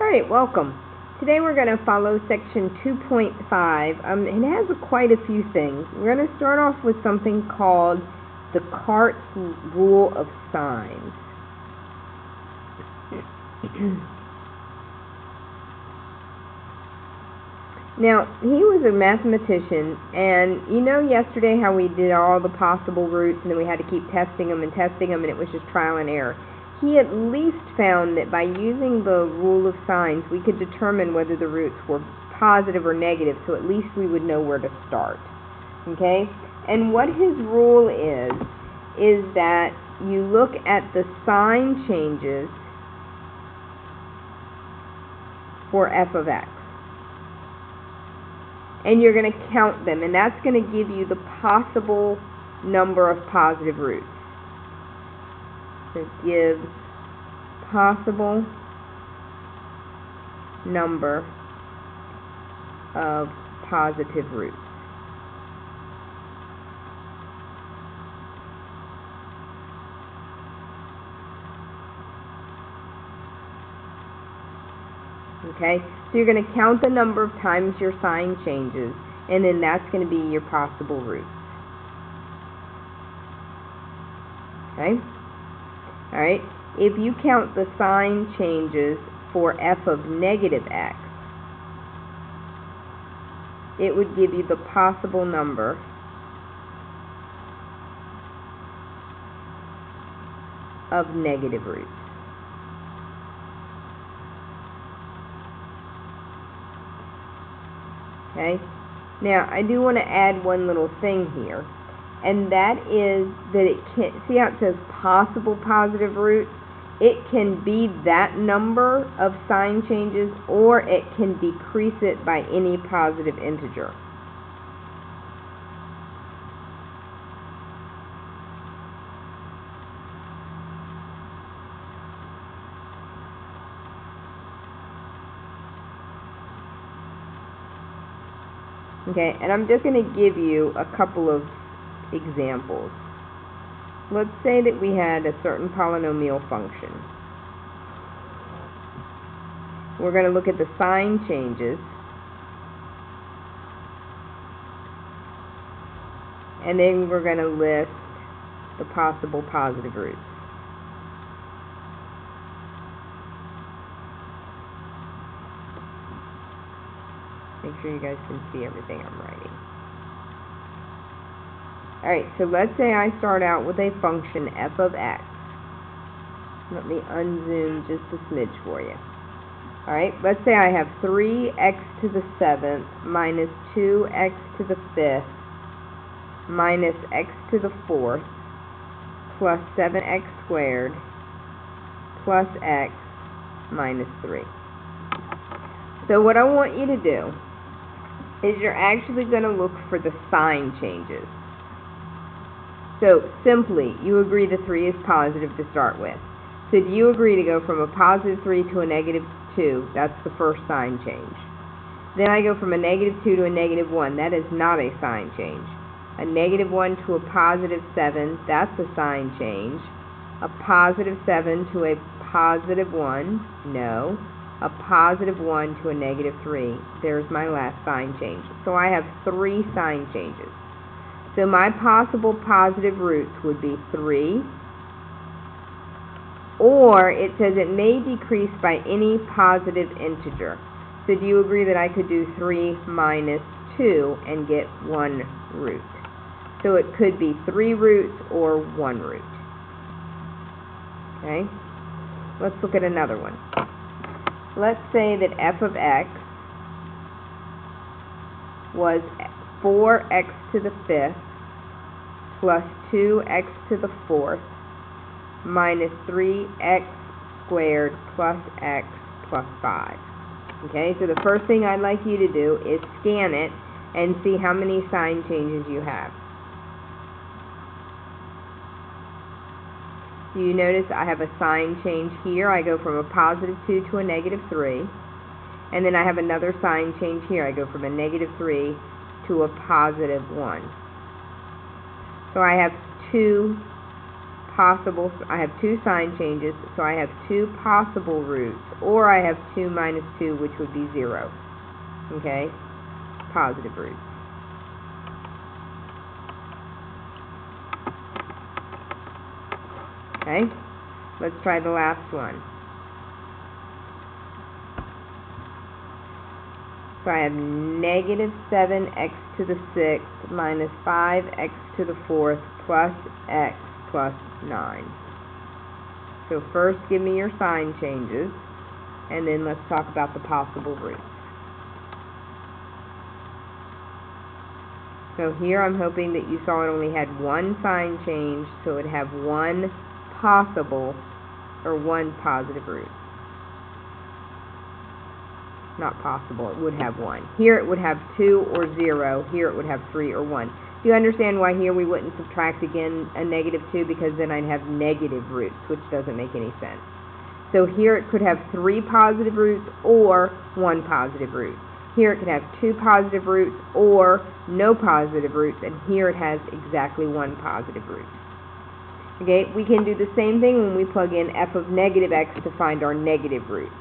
Alright, welcome. Today we're going to follow section 2.5. It has quite a few things. We're going to start off with something called the Cart's rule of signs. Now, he was a mathematician, and you know yesterday how we did all the possible roots and then we had to keep testing them and it was just trial and error. He at least found that by using the rule of signs we could determine whether the roots were positive or negative, so at least we would know where to start. Okay? And what his rule is that you look at the sign changes for f of x. And you're going to count them, and that's going to give you the possible number of positive roots. So it gives possible number of positive roots. Okay, so you're going to count the number of times your sign changes, and then that's going to be your possible roots. Okay? Alright, if you count the sign changes for f of negative x, it would give you the possible number of negative roots. Okay? Now, I do want to add one little thing here, and that is that it can, see how it says possible positive roots? It can be that number of sign changes, or it can decrease it by any positive integer. Okay, and I'm just going to give you a couple of examples. Let's say that we had a certain polynomial function. We're going to look at the sign changes, and then we're going to list the possible positive roots. Make sure you guys can see everything I'm writing. Alright, so let's say I start out with a function f of x. Let me unzoom just a smidge for you. Alright, let's say I have 3x to the 7th minus 2x to the 5th minus x to the 4th plus 7x squared plus x minus 3. So what I want you to do is you're actually going to look for the sign changes. So simply, you agree the 3 is positive to start with. So do you agree to go from a positive 3 to a negative 2? That's the first sign change. Then I go from a negative 2 to a negative 1. That is not a sign change. A negative 1 to a positive 7, that's a sign change. A positive 7 to a positive 1, no. A positive 1 to a negative 3. There's my last sign change. So I have 3 sign changes. So my possible positive roots would be 3, or it says it may decrease by any positive integer. So do you agree that I could do 3 minus 2 and get 1 root? So it could be 3 roots or 1 root. Okay? Let's look at another one. Let's say that f of x was 4x to the 5th plus 2x to the 4th minus 3x squared plus x plus 5. Okay, so the first thing I'd like you to do is scan it and see how many sign changes you have. Do you notice I have a sign change here? I go from a positive 2 to a negative 3. And then I have another sign change here. I go from a negative 3 to a positive 1. So I have 2 I have two sign changes, so I have two possible roots, or I have 2 minus 2, which would be 0. Okay? Positive roots. Okay? Let's try the last one. So I have negative 7x to the 6th minus 5x to the 4th plus x plus 9. So first give me your sign changes, and then let's talk about the possible roots. So here I'm hoping that you saw it only had one sign change, so it would have one possible or one positive root. Not possible, it would have one. Here it would have 2 or 0. Here it would have 3 or 1. Do you understand why here we wouldn't subtract again a negative 2? Because then I'd have negative roots, which doesn't make any sense. So here it could have 3 positive roots or 1 positive root. Here it could have 2 positive roots or no positive roots, and here it has exactly 1 positive root. Okay, we can do the same thing when we plug in f of negative x to find our negative roots.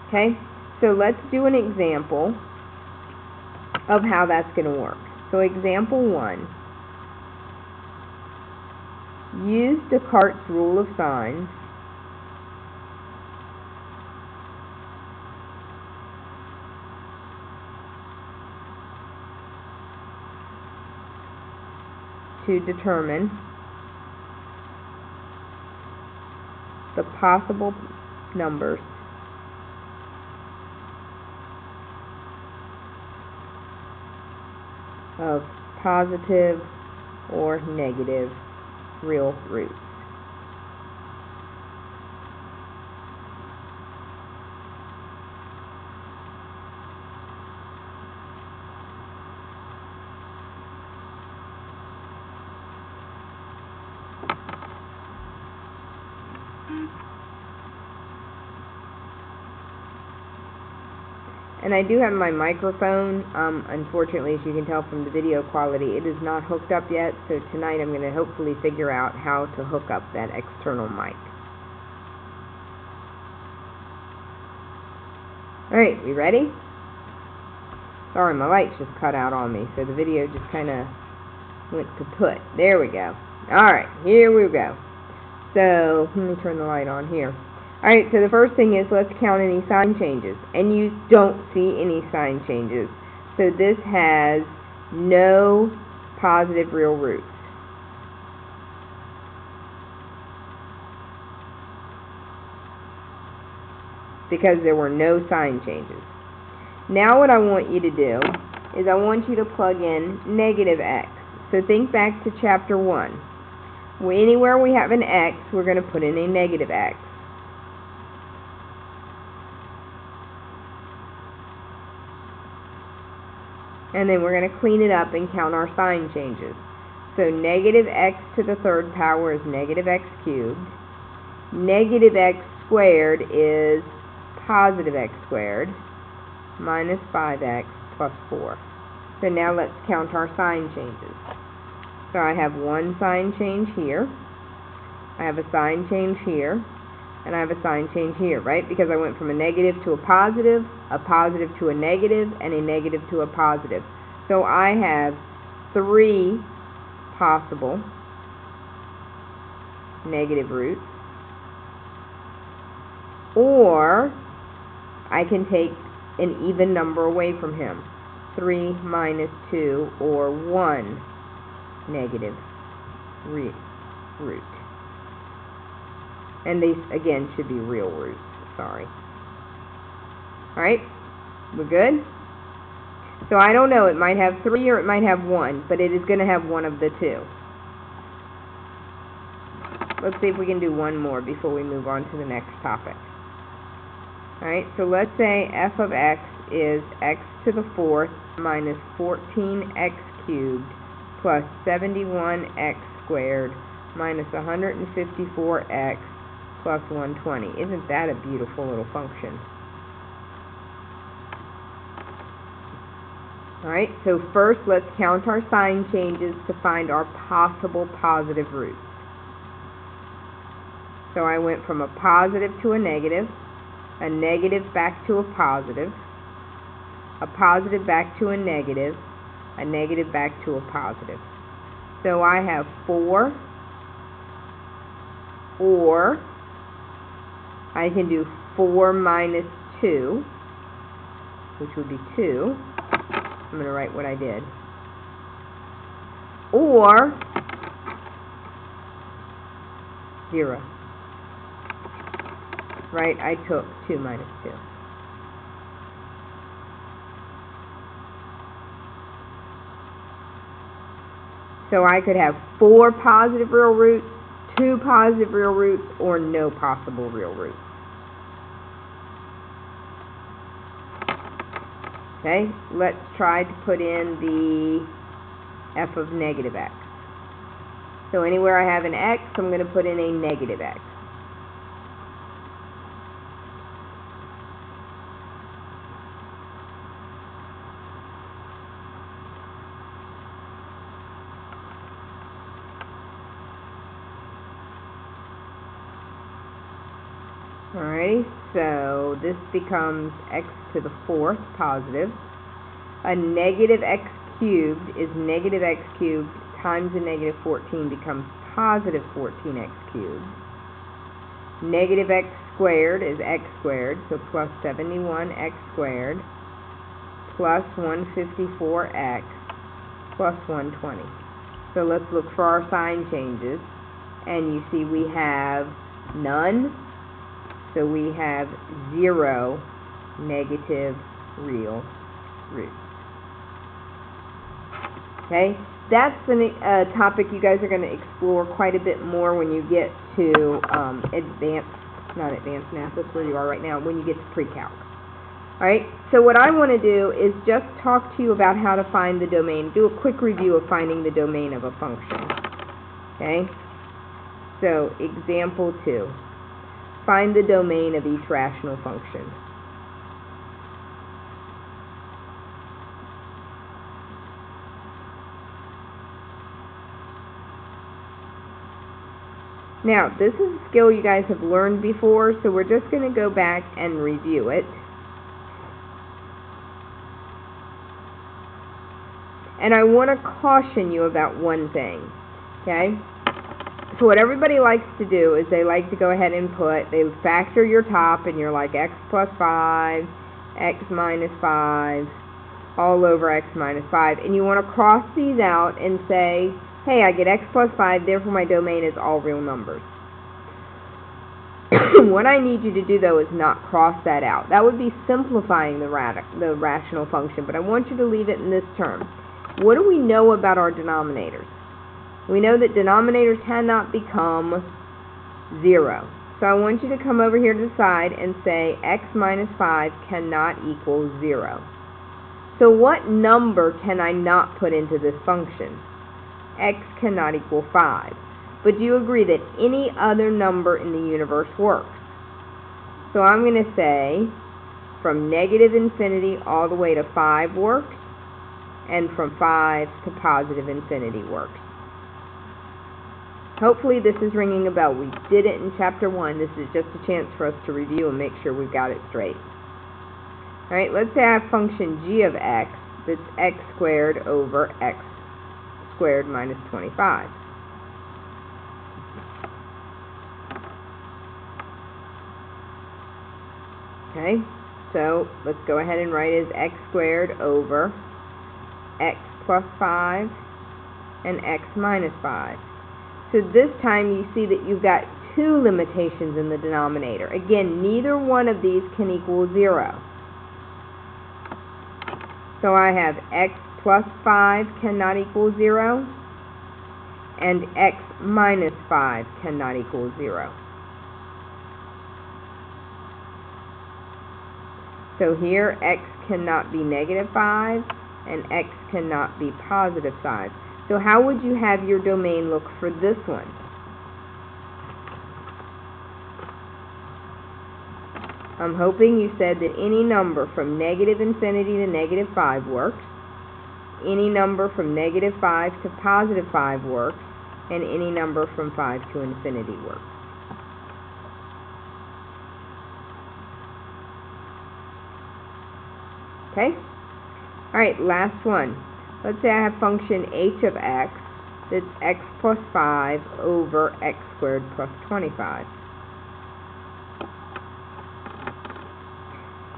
Okay, so let's do an example of how that's going to work. So example 1. Use Descartes' rule of signs to determine the possible numbers of positive or negative real roots. And I do have my microphone. Unfortunately, as you can tell from the video quality, it is not hooked up yet, so tonight I'm going to hopefully figure out how to hook up that external mic. Alright, you ready? Sorry, my lights just cut out on me, so the video just kind of went kaput. There we go. Alright, here we go. So, let me turn the light on here. Alright, so the first thing is let's count any sign changes. And you don't see any sign changes. So this has no positive real roots. Because there were no sign changes. Now what I want you to do is I want you to plug in negative x. So think back to chapter 1. Anywhere we have an x, we're going to put in a negative x. And then we're going to clean it up and count our sign changes. So negative x to the 3rd power is negative x cubed. Negative x squared is positive x squared minus 5x plus 4. So now let's count our sign changes. So I have one sign change here. I have a sign change here. And I have a sign change here, right? Because I went from a negative to a positive to a negative, and a negative to a positive. So I have 3 possible negative roots. Or I can take an even number away from him. 3 minus 2, or 1 negative root. And these, again, should be real roots. Sorry. Alright? We're good? So I don't know. It might have 3 or it might have 1. But it is going to have one of the two. Let's see if we can do one more before we move on to the next topic. Alright, so let's say f of x is x to the 4th minus 14x cubed plus 71x squared minus 154x plus 120. Isn't that a beautiful little function? Alright, so first let's count our sign changes to find our possible positive roots. So I went from a positive to a negative back to a positive back to a negative back to a positive. So I have 4, or I can do 4 minus 2, which would be 2. I'm going to write what I did. Or 0. Right? I took 2 minus 2. So I could have 4 positive real roots, 2 positive real roots, or no possible real roots. Okay, let's try to put in the f of negative x. So anywhere I have an x, I'm going to put in a negative x. Alrighty, so this becomes x to the 4th positive. A negative x cubed is negative x cubed times a negative 14 becomes positive 14x cubed. Negative x squared is x squared, so plus 71x squared plus 154x plus 120. So let's look for our sign changes, and you see we have none. So we have 0 negative real roots. Okay, that's a topic you guys are going to explore quite a bit more when you get to not advanced math, that's where you are right now, when you get to pre-calc. Alright, so what I want to do is just talk to you about how to find the domain, do a quick review of finding the domain of a function. Okay, so example 2. Find the domain of each rational function. Now, this is a skill you guys have learned before, so we're just going to go back and review it. And I want to caution you about one thing, okay? So what everybody likes to do is they like to go ahead and they factor your top, and you're like x plus 5, x minus 5, all over x minus 5. And you want to cross these out and say, hey, I get x plus 5, therefore my domain is all real numbers. What I need you to do, though, is not cross that out. That would be simplifying the rational function, but I want you to leave it in this term. What do we know about our denominators? We know that denominators cannot become 0. So I want you to come over here to the side and say x minus 5 cannot equal 0. So what number can I not put into this function? X cannot equal 5. But do you agree that any other number in the universe works? So I'm going to say from negative infinity all the way to 5 works, and from 5 to positive infinity works. Hopefully this is ringing a bell. We did it in chapter 1. This is just a chance for us to review and make sure we've got it straight. Alright, let's say I have function g of x that's x squared over x squared minus 25. Okay, so let's go ahead and write it as x squared over x plus 5 and x minus 5. So this time you see that you've got 2 limitations in the denominator. Again, neither one of these can equal 0. So I have x plus 5 cannot equal 0, and x minus 5 cannot equal 0. So here x cannot be negative 5, and x cannot be positive 5. So how would you have your domain look for this one? I'm hoping you said that any number from negative infinity to negative 5 works, Any number from negative 5 to positive 5 works, and any number from 5 to infinity works. Okay? Alright, last one. Let's say I have function h of x that's x plus 5 over x squared plus 25.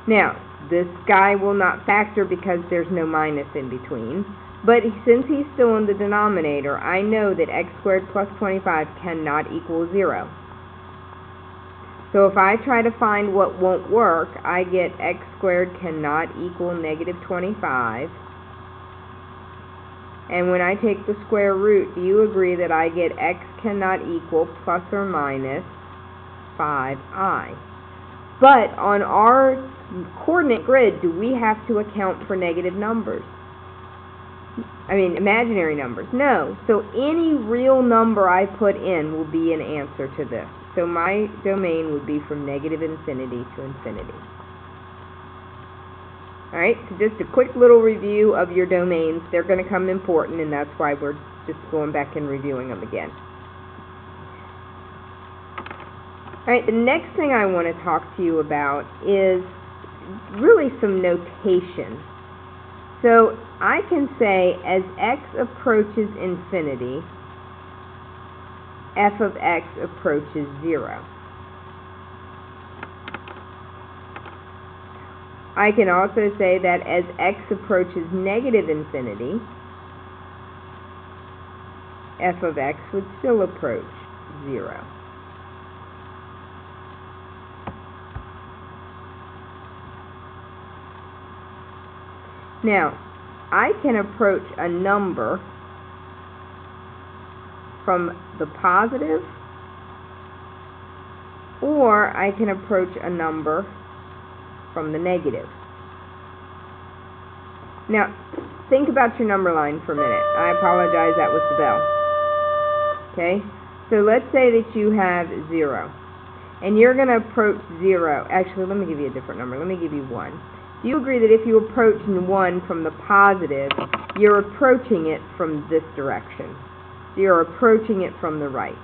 Now, this guy will not factor because there's no minus in between, but since he's still in the denominator, I know that x squared plus 25 cannot equal 0. So if I try to find what won't work, I get x squared cannot equal negative 25. And when I take the square root, do you agree that I get x cannot equal plus or minus 5i? But on our coordinate grid, do we have to account for negative numbers? I mean, imaginary numbers. No. So any real number I put in will be an answer to this. So my domain would be from negative infinity to infinity. Alright, so just a quick little review of your domains. They're going to come important, and that's why we're just going back and reviewing them again. Alright, the next thing I want to talk to you about is really some notation. So I can say as x approaches infinity, f of x approaches 0. I can also say that as x approaches negative infinity, f of x would still approach 0. Now, I can approach a number from the positive, or I can approach a number from the negative. Now, think about your number line for a minute. I apologize, that was the bell. Okay? So let's say that you have 0. And you're going to approach 0. Actually, let me give you a different number. Let me give you 1. Do you agree that if you approach 1 from the positive, you're approaching it from this direction? So you're approaching it from the right.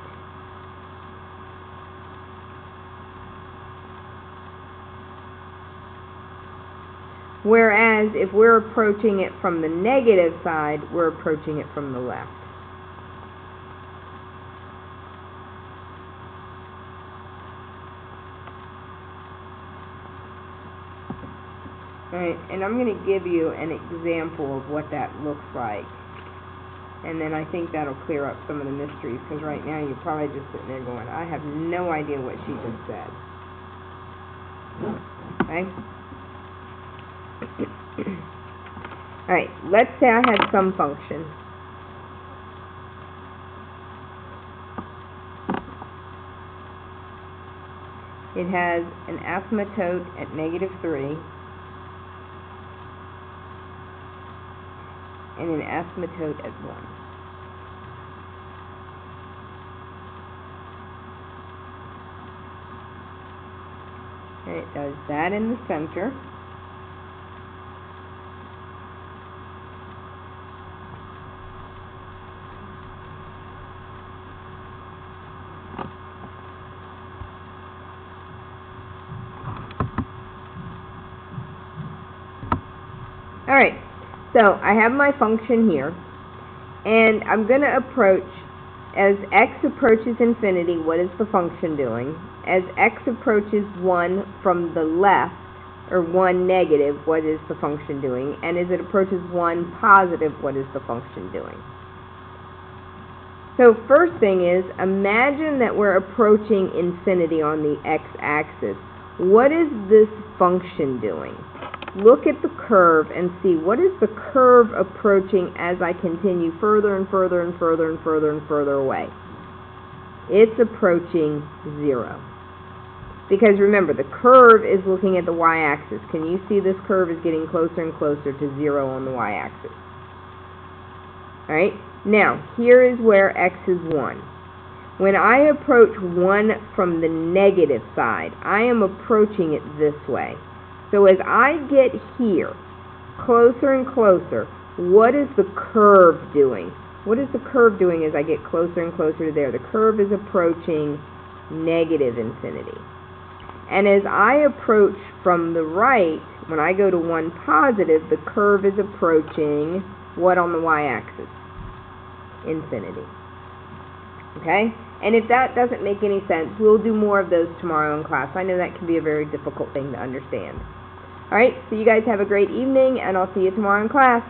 Whereas if we're approaching it from the negative side, we're approaching it from the left. Alright, and I'm going to give you an example of what that looks like. And then I think that'll clear up some of the mysteries, because right now you're probably just sitting there going, I have no idea what she just said. Okay? Alright, let's say I had some function. It has an asymptote at -3 and an asymptote at 1. And it does that in the center. Alright, so I have my function here, and I'm going to approach, as x approaches infinity, what is the function doing? As x approaches 1 from the left, or 1 negative, what is the function doing? And as it approaches 1 positive, what is the function doing? So first thing is, imagine that we're approaching infinity on the x-axis. What is this function doing? Look at the curve and see what is the curve approaching as I continue further and further and further and further and further away. It's approaching 0. Because remember, the curve is looking at the y-axis. Can you see this curve is getting closer and closer to 0 on the y-axis? Alright, now here is where x is 1. When I approach 1 from the negative side, I am approaching it this way. So as I get here, closer and closer, what is the curve doing? What is the curve doing as I get closer and closer to there? The curve is approaching negative infinity. And as I approach from the right, when I go to 1 positive, the curve is approaching what on the y-axis? Infinity. Okay? And if that doesn't make any sense, we'll do more of those tomorrow in class. I know that can be a very difficult thing to understand. Alright, so you guys have a great evening, and I'll see you tomorrow in class.